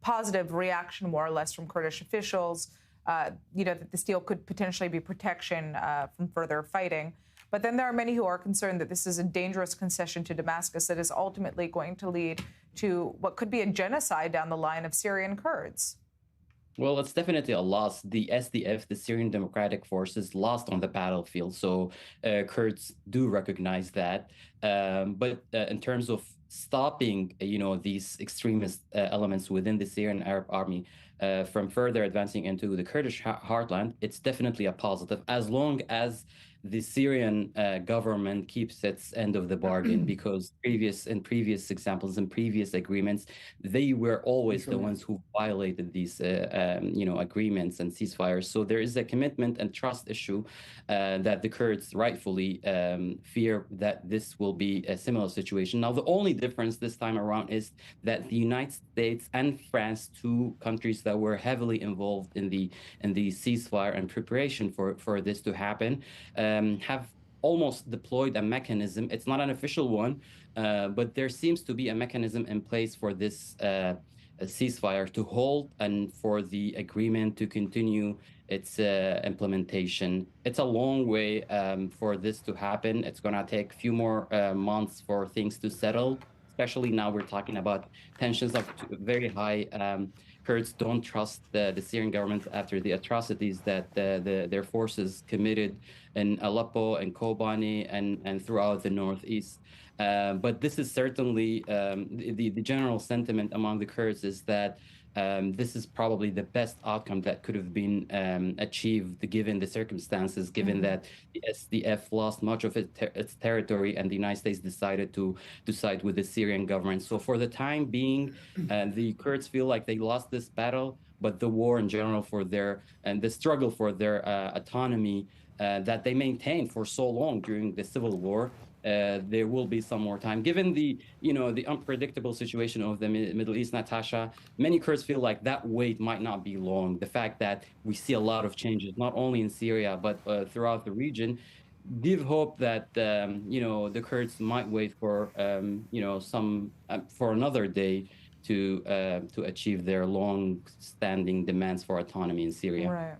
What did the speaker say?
positive reaction, more or less, from Kurdish officials, that this deal could potentially be protection from further fighting. But then there are many who are concerned that this is a dangerous concession to Damascus that is ultimately going to lead to what could be a genocide down the line of Syrian Kurds. Well, it's definitely a loss. The SDF, the Syrian Democratic Forces, lost on the battlefield. So Kurds do recognize that. But in terms of stopping, these extremist elements within the Syrian Arab army from further advancing into the Kurdish heartland, it's definitely a positive, as long as the Syrian government keeps its end of the bargain, because previous examples and previous agreements, they were always the ones who violated these agreements and ceasefires. So there is a commitment and trust issue that the Kurds rightfully fear that this will be a similar situation. Now, the only difference this time around is that the United States and France, two countries that were heavily involved in the ceasefire and preparation for this to happen, have almost deployed a mechanism. It's not an official one, but there seems to be a mechanism in place for this ceasefire to hold and for the agreement to continue its implementation. It's a long way for this to happen. It's going to take a few more months for things to settle, especially now we're talking about tensions up to very high. Kurds don't trust the Syrian government after the atrocities that their forces committed in Aleppo and Kobani and throughout the northeast. But this is certainly the general sentiment among the Kurds is that this is probably the best outcome that could have been achieved given the circumstances, given that the SDF lost much of its territory and the United States decided to side with the Syrian government. So for the time being, the Kurds feel like they lost this battle, but the war in general and the struggle for their autonomy that they maintained for so long during the civil war, there will be some more time. Given the unpredictable situation of the Middle East, Natasha, many Kurds feel like that wait might not be long. The fact that we see a lot of changes, not only in Syria, but throughout the region, give hope that, the Kurds might wait for, for another day to achieve their long-standing demands for autonomy in Syria. Right.